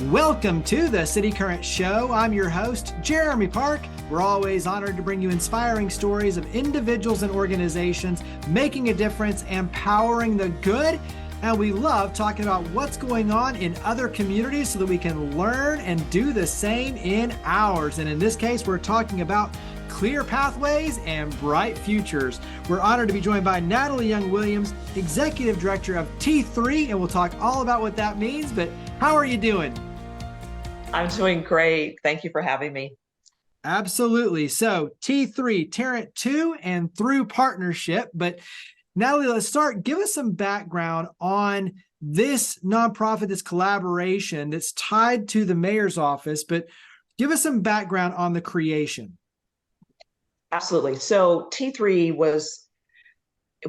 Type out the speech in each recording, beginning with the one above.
Welcome to the City Current Show. I'm your host, Jeremy Park. We're always honored to bring you inspiring stories of individuals and organizations making a difference, empowering the good. And we love talking about what's going on in other communities so that we can learn and do the same in ours. And in this case, we're talking about clear pathways and bright futures. We're honored to be joined by Natalie Young Williams, Executive Director of T3, and we'll talk all about what that means. But how are you doing? I'm doing great. Thank you for having me. Absolutely. So T3, Tarrant 2 and through partnership. But Natalie, let's start. Give us some background on this nonprofit, this collaboration that's tied to the mayor's office, but give us some background on the creation. Absolutely. So T3 was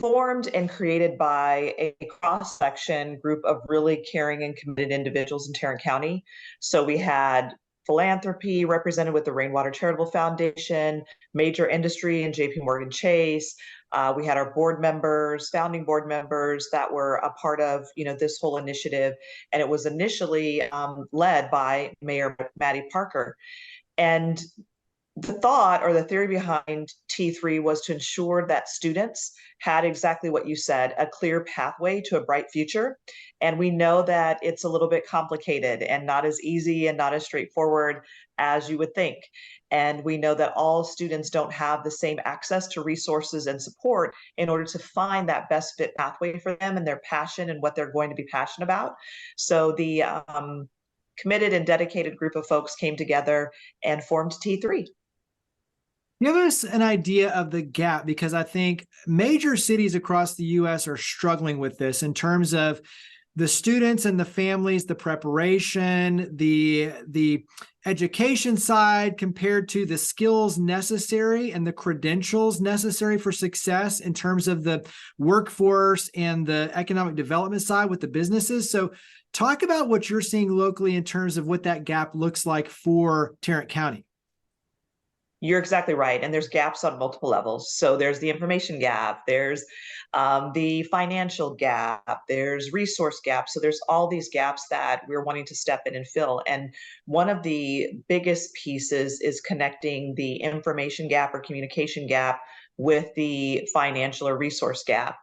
formed and created by a cross-section group of really caring and committed individuals in Tarrant County. So we had philanthropy represented with the Rainwater Charitable Foundation, major industry and JP Morgan Chase. We had our board members, founding board members that were a part of this whole initiative. And it was initially led by Mayor Maddie Parker. And the thought or the theory behind T3 was to ensure that students had exactly what you said, a clear pathway to a bright future. And we know that it's a little bit complicated and not as easy and not as straightforward as you would think. And we know that all students don't have the same access to resources and support in order to find that best fit pathway for them and their passion and what they're going to be passionate about. So the committed and dedicated group of folks came together and formed T3. Give us an idea of the gap, because I think major cities across the U.S. are struggling with this in terms of the students and the families, the preparation, the education side compared to the skills necessary and the credentials necessary for success in terms of the workforce and the economic development side with the businesses. So talk about what you're seeing locally in terms of what that gap looks like for Tarrant County. You're exactly right. And there's gaps on multiple levels. So there's the information gap, there's the financial gap, there's resource gaps. So there's all these gaps that we're wanting to step in and fill. And one of the biggest pieces is connecting the information gap or communication gap with the financial or resource gap.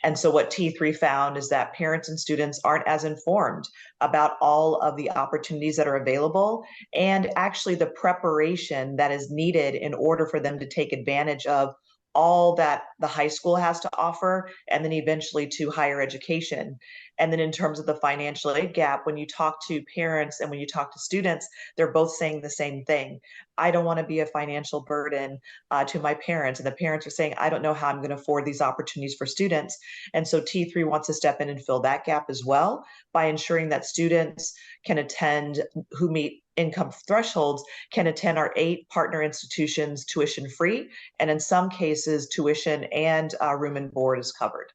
And so what T3 found is that parents and students aren't as informed about all of the opportunities that are available and actually the preparation that is needed in order for them to take advantage of all that the high school has to offer, and then eventually to higher education. And then in terms of the financial aid gap, when you talk to parents and when you talk to students, they're both saying the same thing. I don't want to be a financial burden to my parents. And the parents are saying, I don't know how I'm going to afford these opportunities for students. And so T3 wants to step in and fill that gap as well by ensuring that students can attend who meet income thresholds can attend our 8 partner institutions tuition free. And in some cases, tuition and room and board is covered.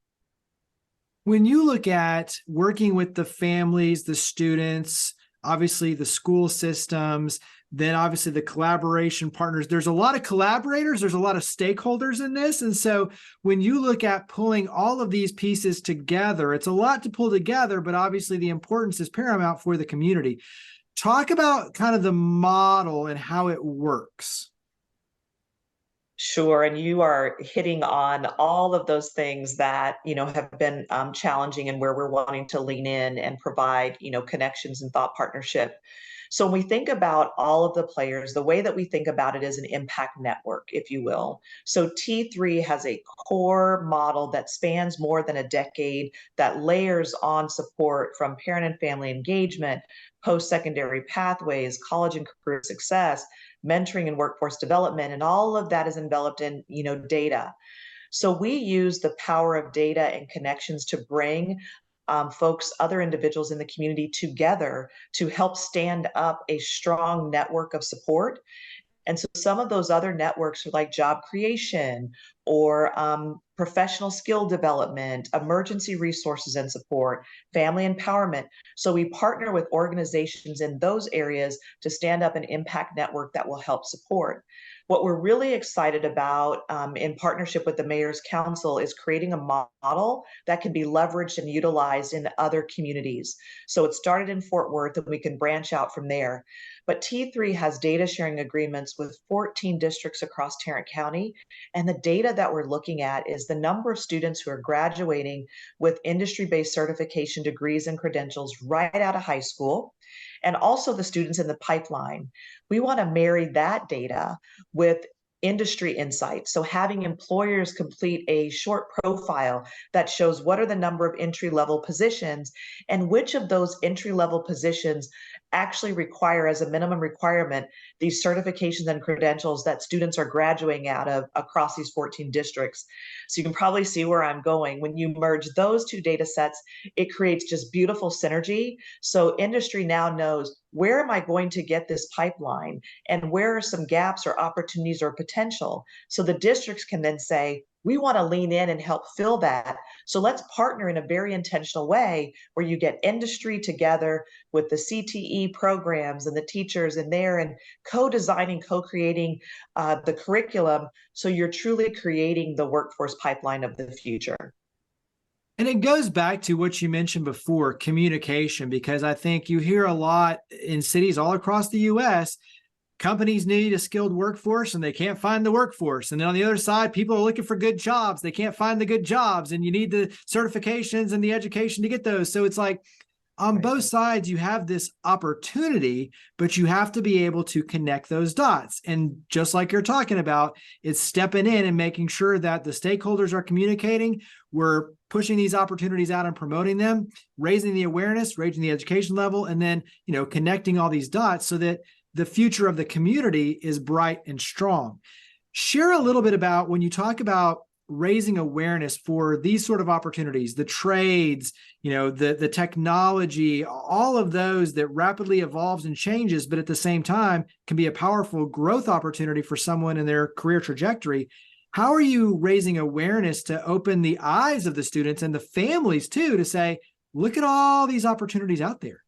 When you look at working with the families, the students, obviously the school systems, then obviously the collaboration partners, there's a lot of collaborators, there's a lot of stakeholders in this. And so when you look at pulling all of these pieces together, it's a lot to pull together, but obviously the importance is paramount for the community. Talk about kind of the model and how it works. Sure, and you are hitting on all of those things that have been challenging and where we're wanting to lean in and provide connections and thought partnership. So when we think about all of the players, the way that we think about it is an impact network, if you will. So T3 has a core model that spans more than a decade that layers on support from parent and family engagement, post-secondary pathways, college and career success, mentoring and workforce development, and all of that is enveloped in data. So we use the power of data and connections to bring folks, other individuals in the community together to help stand up a strong network of support. And so some of those other networks are like job creation or professional skill development, emergency resources and support, family empowerment. So we partner with organizations in those areas to stand up an impact network that will help support. What we're really excited about in partnership with the Mayor's Council is creating a model that can be leveraged and utilized in other communities. So it started in Fort Worth, and we can branch out from there. But T3 has data sharing agreements with 14 districts across Tarrant County. And the data that we're looking at is the number of students who are graduating with industry-based certification degrees and credentials right out of high school, and also the students in the pipeline. We want to marry that data with industry insights. So having employers complete a short profile that shows what are the number of entry-level positions and which of those entry-level positions actually require, as a minimum requirement, these certifications and credentials that students are graduating out of across these 14 districts. So you can probably see where I'm going. When you merge those two data sets, it creates just beautiful synergy. So industry now knows, where am I going to get this pipeline, and where are some gaps or opportunities or potential? So the districts can then say, we want to lean in and help fill that. So let's partner in a very intentional way where you get industry together with the CTE programs and the teachers in there, and co-designing, co-creating the curriculum. So you're truly creating the workforce pipeline of the future. And it goes back to what you mentioned before, communication, because I think you hear a lot in cities all across the US, companies need a skilled workforce and they can't find the workforce. And then on the other side, people are looking for good jobs. They can't find the good jobs, and you need the certifications and the education to get those. So it's like on both sides, you have this opportunity, but you have to be able to connect those dots. And just like you're talking about, it's stepping in and making sure that the stakeholders are communicating. We're pushing these opportunities out and promoting them, raising the awareness, raising the education level, and then, connecting all these dots so that the future of the community is bright and strong. Share a little bit about when you talk about raising awareness for these sort of opportunities, the trades, the technology, all of those that rapidly evolves and changes, but at the same time can be a powerful growth opportunity for someone in their career trajectory. How are you raising awareness to open the eyes of the students and the families too, to say, look at all these opportunities out there?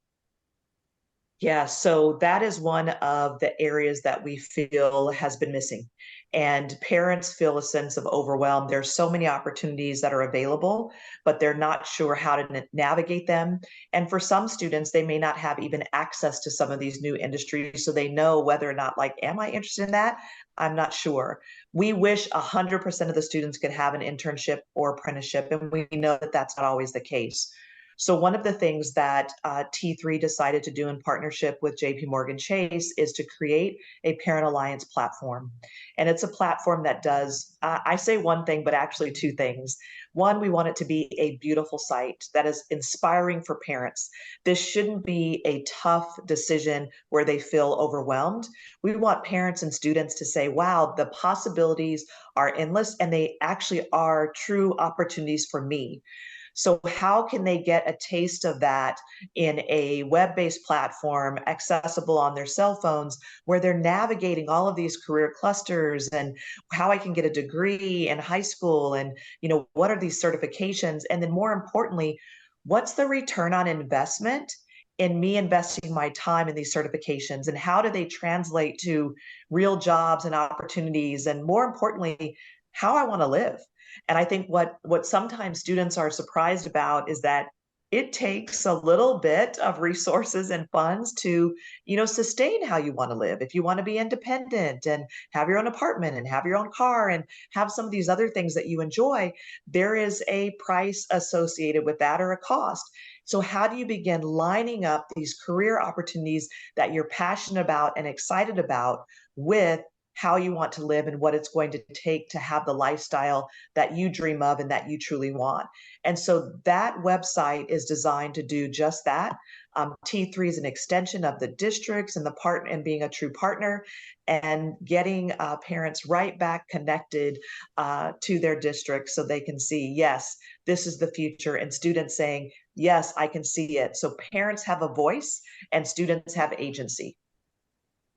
Yeah, so that is one of the areas that we feel has been missing. And parents feel a sense of overwhelm. There's so many opportunities that are available, but they're not sure how to navigate them. And for some students, they may not have even access to some of these new industries. So they know whether or not, like, am I interested in that? I'm not sure. We wish 100% of the students could have an internship or apprenticeship, and we know that that's not always the case. So one of the things that T3 decided to do in partnership with JP Morgan Chase is to create a parent alliance platform. And it's a platform that does, I say one thing, but actually two things. One, we want it to be a beautiful site that is inspiring for parents. This shouldn't be a tough decision where they feel overwhelmed. We want parents and students to say, wow, the possibilities are endless, and they actually are true opportunities for me. So how can they get a taste of that in a web-based platform accessible on their cell phones, where they're navigating all of these career clusters, and how I can get a degree in high school, and what are these certifications? And then more importantly, what's the return on investment in me investing my time in these certifications, and how do they translate to real jobs and opportunities? And more importantly, how I want to live. And I think what sometimes students are surprised about is that it takes a little bit of resources and funds to, sustain how you want to live. If you want to be independent and have your own apartment and have your own car and have some of these other things that you enjoy, there is a price associated with that, or a cost. So how do you begin lining up these career opportunities that you're passionate about and excited about with how you want to live and what it's going to take to have the lifestyle that you dream of and that you truly want? And so that website is designed to do just that. T3 is an extension of the districts and the partner, and being a true partner, and getting parents right back connected to their districts so they can see, yes, this is the future, and students saying, yes, I can see it. So parents have a voice and students have agency.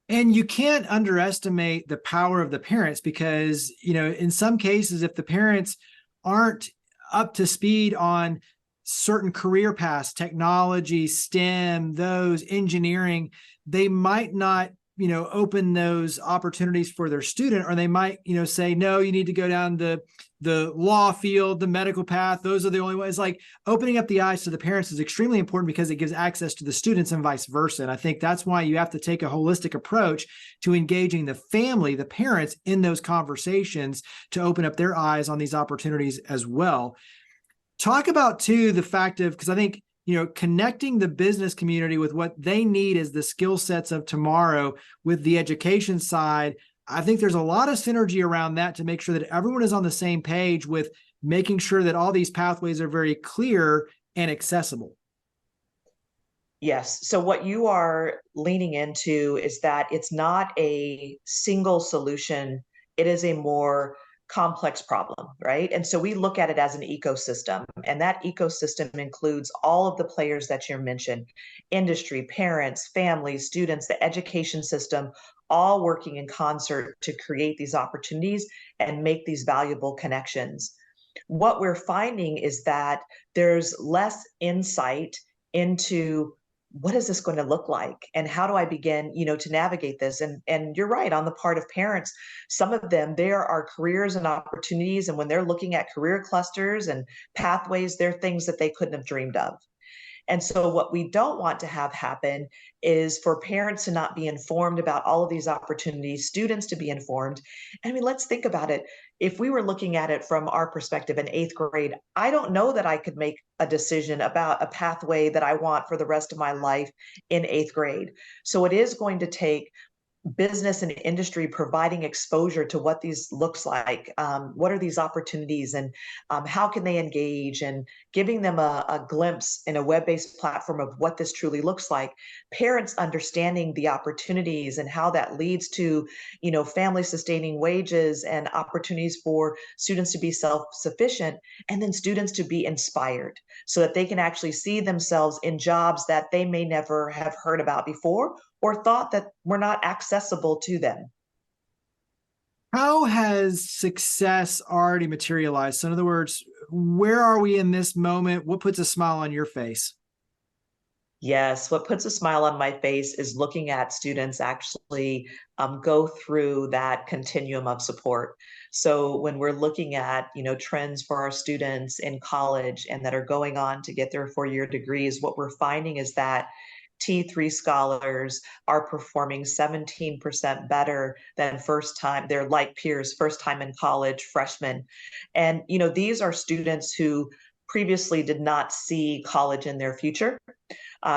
And you can't underestimate the power of the parents, because, in some cases, if the parents aren't up to speed on certain career paths, technology, STEM, those engineering, they might not, open those opportunities for their student, or they might, say, no, you need to go down the law field, the medical path. Those are the only ways. Like, opening up the eyes to the parents is extremely important because it gives access to the students and vice versa. And I think that's why you have to take a holistic approach to engaging the family, the parents, in those conversations to open up their eyes on these opportunities as well. Talk about, too, the fact of, because I think, connecting the business community with what they need as the skill sets of tomorrow with the education side. I think there's a lot of synergy around that to make sure that everyone is on the same page with making sure that all these pathways are very clear and accessible. Yes. So what you are leaning into is that it's not a single solution. It is a more complex problem, right? And so we look at it as an ecosystem, and that ecosystem includes all of the players that you mentioned: industry, parents, families, students, the education system, all working in concert to create these opportunities and make these valuable connections. What we're finding is that there's less insight into what is this going to look like, and how do I begin, to navigate this? And you're right, on the part of parents, some of them, there are careers and opportunities, and when they're looking at career clusters and pathways, they're things that they couldn't have dreamed of. And so what we don't want to have happen is for parents to not be informed about all of these opportunities, students to be informed. I mean, let's think about it. If we were looking at it from our perspective in eighth grade, I don't know that I could make a decision about a pathway that I want for the rest of my life in eighth grade. So it is going to take business and industry providing exposure to what these looks like, what are these opportunities, and how can they engage, and giving them a glimpse in a web-based platform of what this truly looks like. Parents understanding the opportunities and how that leads to, family sustaining wages and opportunities for students to be self-sufficient, and then students to be inspired so that they can actually see themselves in jobs that they may never have heard about before or thought that were not accessible to them. How has success already materialized? So in other words, where are we in this moment? What puts a smile on your face? Yes, what puts a smile on my face is looking at students actually go through that continuum of support. So when we're looking at, trends for our students in college and that are going on to get their four-year degrees, what we're finding is that T3 scholars are performing 17% better than first time, they're like peers, first time in college, freshmen. And, these are students who previously did not see college in their future.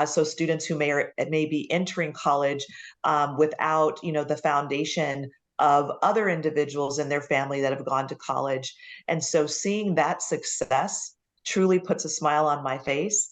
So students who may be entering college without, the foundation of other individuals in their family that have gone to college. And so seeing that success truly puts a smile on my face.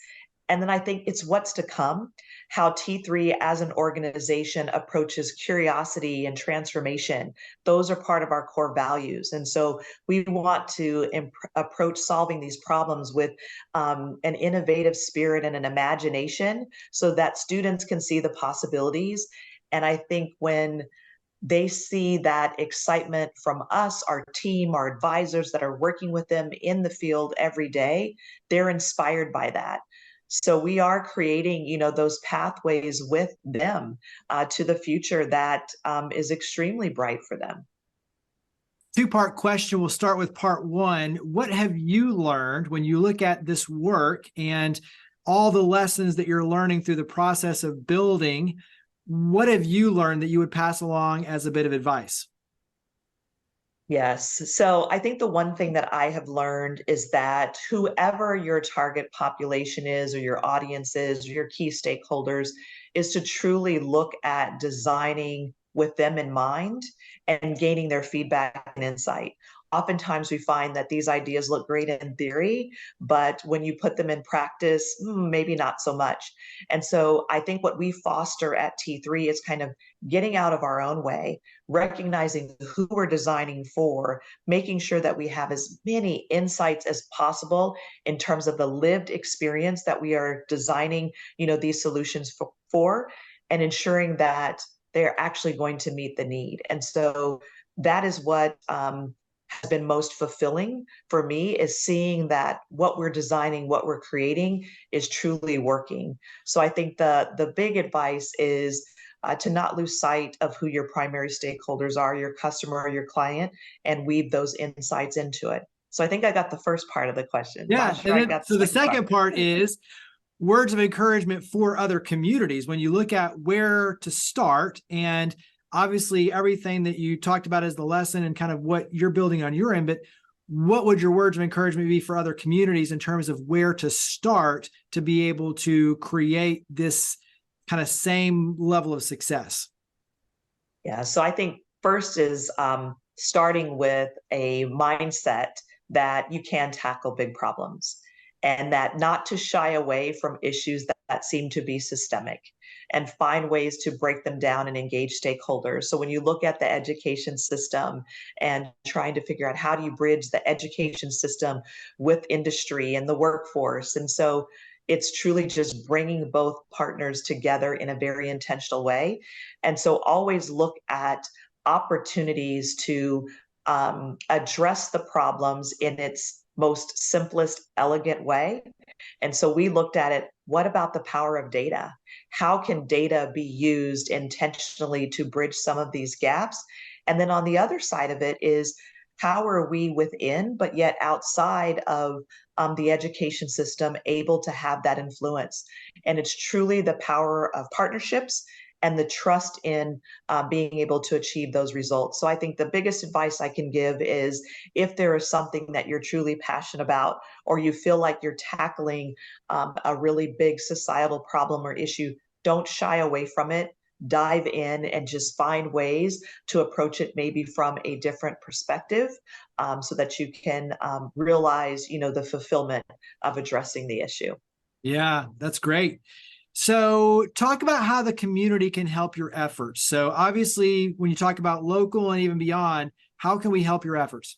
And then I think it's what's to come, how T3 as an organization approaches curiosity and transformation. Those are part of our core values. And so we want to approach solving these problems with an innovative spirit and an imagination so that students can see the possibilities. And I think when they see that excitement from us, our team, our advisors that are working with them in the field every day, they're inspired by that. So we are creating, those pathways with them to the future that is extremely bright for them. Two-part question. We'll start with part one. What have you learned when you look at this work and all the lessons that you're learning through the process of building? What have you learned that you would pass along as a bit of advice? Yes. So I think the one thing that I have learned is that whoever your target population is, or your audience is, or your key stakeholders, is to truly look at designing with them in mind and gaining their feedback and insight. Oftentimes we find that these ideas look great in theory, but when you put them in practice, maybe not so much. And so I think what we foster at T3 is kind of getting out of our own way, recognizing who we're designing for, making sure that we have as many insights as possible in terms of the lived experience that we are designing, these solutions for, and ensuring that they're actually going to meet the need. And so that is what has been most fulfilling for me, is seeing that what we're designing, what we're creating is truly working. So I think the big advice is to not lose sight of who your primary stakeholders are, your customer or your client, and weave those insights into it. So I think I got the first part of the question. Not Yeah. sure And I then, got so the the second second part is words of encouragement for other communities. When you look at where to start, and obviously everything that you talked about is the lesson and kind of what you're building on your end, but what would your words of encouragement be for other communities in terms of where to start to be able to create this kind of same level of success? Yeah, so I think first is starting with a mindset that you can tackle big problems and that not to shy away from issues that seem to be systemic and find ways to break them down and engage stakeholders. So when you look at the education system and trying to figure out how do you bridge the education system with industry and the workforce, and so it's truly just bringing both partners together in a very intentional way. And so always look at opportunities to address the problems in its most simplest, elegant way. And so we looked at it, what about the power of data? How can data be used intentionally to bridge some of these gaps? And then on the other side of it is, how are we within, but yet outside of the education system, able to have that influence? And it's truly the power of partnerships and the trust in being able to achieve those results. So I think the biggest advice I can give is, if there is something that you're truly passionate about, or you feel like you're tackling a really big societal problem or issue, don't shy away from it. Dive in and just find ways to approach it maybe from a different perspective, so that you can realize, the fulfillment of addressing the issue. Yeah, that's great. So talk about how the community can help your efforts. So obviously, when you talk about local and even beyond, how can we help your efforts?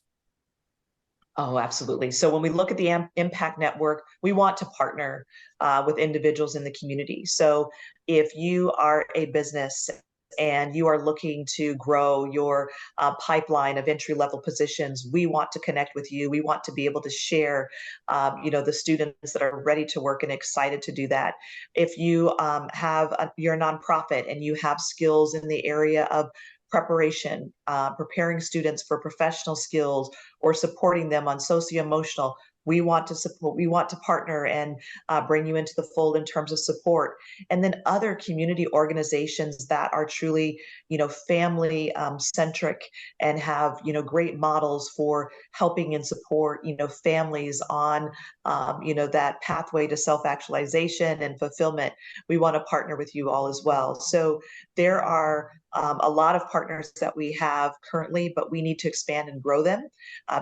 Oh, absolutely. So when we look at the Impact Network, we want to partner with individuals in the community. So if you are a business and you are looking to grow your pipeline of entry-level positions, we want to connect with you. We want to be able to share, the students that are ready to work and excited to do that. If you you're a nonprofit and you have skills in the area of preparation, preparing students for professional skills or supporting them on socio-emotional, we want to support, we want to partner and bring you into the fold in terms of support. And then other community organizations that are truly, family centric and have, great models for helping and support, families on, that pathway to self-actualization and fulfillment. We want to partner with you all as well. So there are a lot of partners that we have currently, but we need to expand and grow them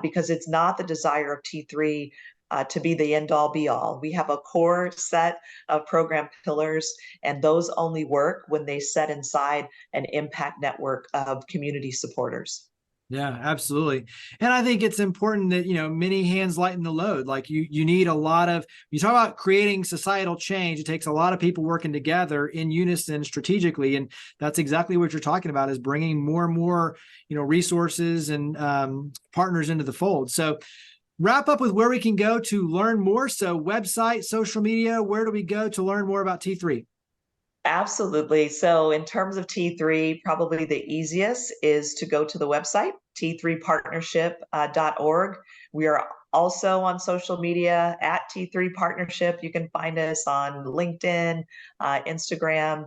because it's not the desire of T3 to be the end all be all. We have a core set of program pillars, and those only work when they set inside an impact network of community supporters. Yeah, absolutely. And I think it's important that, many hands lighten the load. Like you need a lot of, you talk about creating societal change, it takes a lot of people working together in unison strategically. And that's exactly what you're talking about, is bringing more and more, resources and partners into the fold. So wrap up with where we can go to learn more. So website, social media, where do we go to learn more about T3? Absolutely. So in terms of T3, probably the easiest is to go to the website, t3partnership.org. We are also on social media at T3 Partnership. You can find us on LinkedIn, Instagram.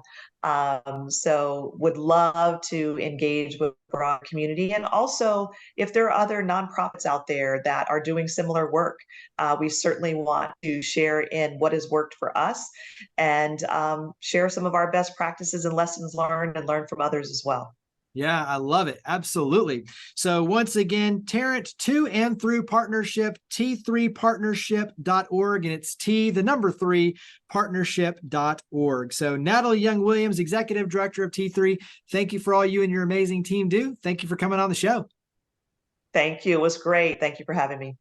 So would love to engage with the broad community. And also, if there are other nonprofits out there that are doing similar work, we certainly want to share in what has worked for us and share some of our best practices and lessons learned and learn from others as well. Yeah, I love it. Absolutely. So once again, Tarrant to and through partnership, t3partnership.org, and it's T3 partnership.org. So Natalie Young Williams, Executive Director of T3, thank you for all you and your amazing team do. Thank you for coming on the show. Thank you. It was great. Thank you for having me.